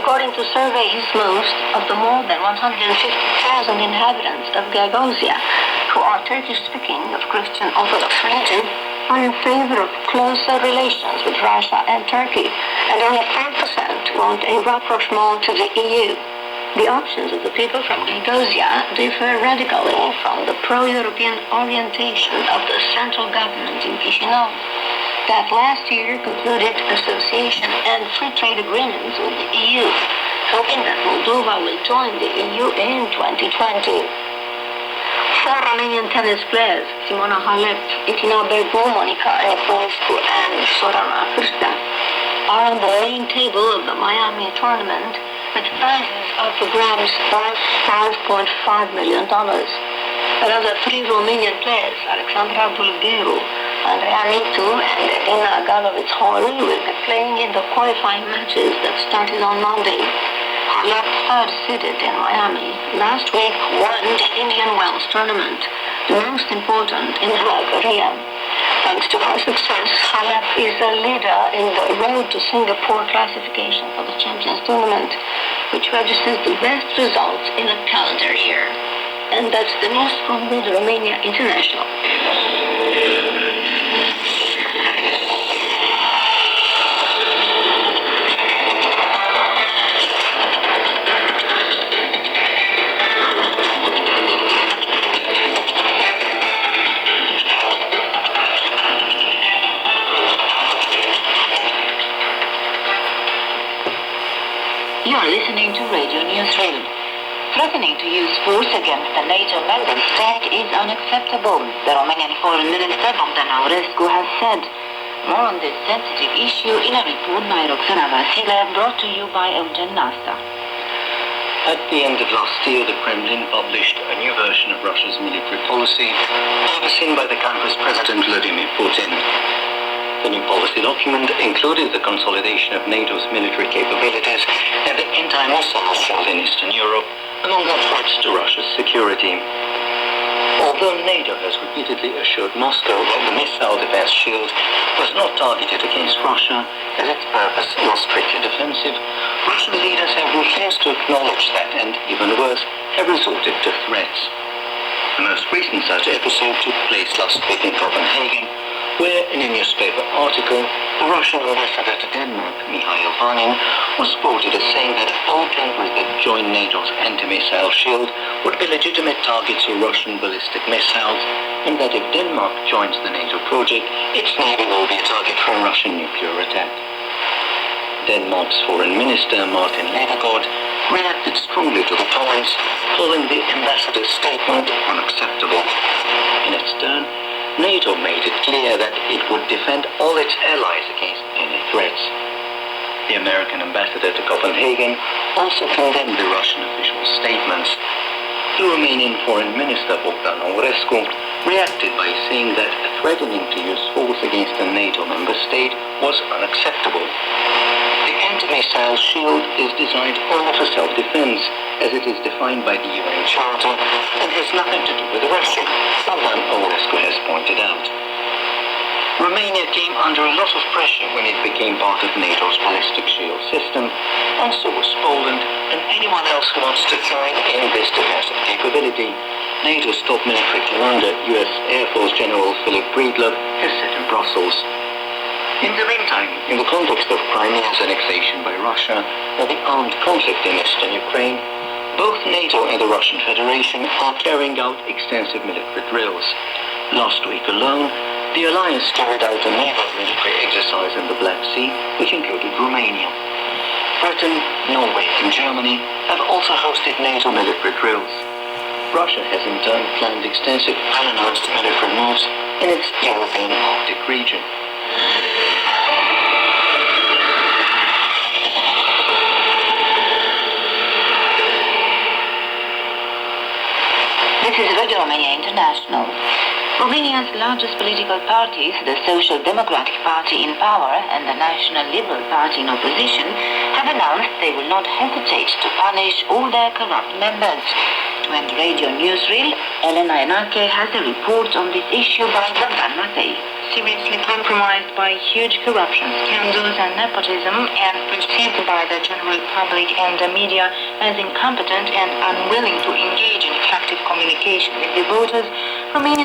According to surveys, most of the more than 150,000 inhabitants of Gagauzia, who are Turkish-speaking of Christian Orthodox religion, are in favor of closer relations with Russia and Turkey, and only 10% want a rapprochement to the EU. The options of the people from Gagauzia differ radically from the pro-European orientation of the central government in Chisinau, that last year concluded association and free trade agreements with the EU, hoping that Moldova will join the EU in 2020. Four Romanian tennis players, Simona Halep, Itina Bergu, Monica Nicolaescu, and Sorana Cârstea, are on the main table of the Miami tournament, with prizes up for grabs worth $5.5 million. Another three Romanian players, Alexandra Bulgheru, Andreea Nitu, and Elena Galovic-Horu, will be playing in the qualifying matches that started on Monday. Halep, third-seeded in Miami, last week won the Indian Wells tournament, the most important in her career. Thanks to her success, Halep is a leader in the road to Singapore classification for the Champions Tournament, which registers the best results in a calendar year. And that's the news from the Romania International. You are listening to Radio Newsreel. Threatening to use force against a NATO member state is unacceptable, the Romanian Foreign Minister Bogdan Aurescu has said. More on this sensitive issue in a report by Roxana Vasile, brought to you by Eugen Nasta. At the end of last year, the Kremlin published a new version of Russia's military policy, overseen by the country's President Vladimir Putin. The new policy document included the consolidation of NATO's military capabilities and the anti-missile shield in Eastern Europe, among the threats to Russia's security. Although NATO has repeatedly assured Moscow that the missile defense shield was not targeted against Russia, as its purpose was strictly defensive, Russian leaders have refused to acknowledge that and, even worse, have resorted to threats. The most recent such episode took place last week in Copenhagen, where, in a newspaper article, the Russian ambassador to Denmark, Mikhail Vanin, was quoted as saying that opening with the joint NATO's anti-missile shield would be legitimate targets for Russian ballistic missiles, and that if Denmark joins the NATO project, its navy will be a target for a Russian nuclear attack. Denmark's Foreign Minister, Martin Lidegaard, reacted strongly to the comments, calling the ambassador's statement unacceptable. In its turn, NATO made it clear that it would defend all its allies against any threats. The American ambassador to Copenhagen also condemned the Russian official statements. The Romanian Foreign Minister Bogdan Aurescu reacted by saying that threatening to use force against a NATO member state was unacceptable. The anti-missile shield is designed only for self-defense, as it is defined by the UN Charter, and has nothing to do with Russia, Bogdan Aurescu has pointed out. Romania came under a lot of pressure when it became part of NATO's ballistic shield system, and so was Poland and anyone else who wants to join in this defensive capability. NATO's top military commander, US Air Force General Philip Breedlove, has said in Brussels. In the meantime, in the context of Crimea's annexation by Russia and the armed conflict in eastern Ukraine, both NATO and the Russian Federation are carrying out extensive military drills. Last week alone, the alliance carried out a naval military exercise in the Black Sea, which included Romania. Britain, Norway and Germany have also hosted NATO military drills. Russia has in turn planned extensive unannounced military moves in its European Arctic region. This is Radio Romania International. Romania's largest political parties, the Social Democratic Party in power and the National Liberal Party in opposition, have announced they will not hesitate to punish all their corrupt members. To end Radio Newsreel, Elena Enache has a report on this issue by Bogdan Matei. seriously compromised by huge corruption, scandals and nepotism, and perceived by the general public and the media as incompetent and unwilling to engage in effective communication with the voters, Romania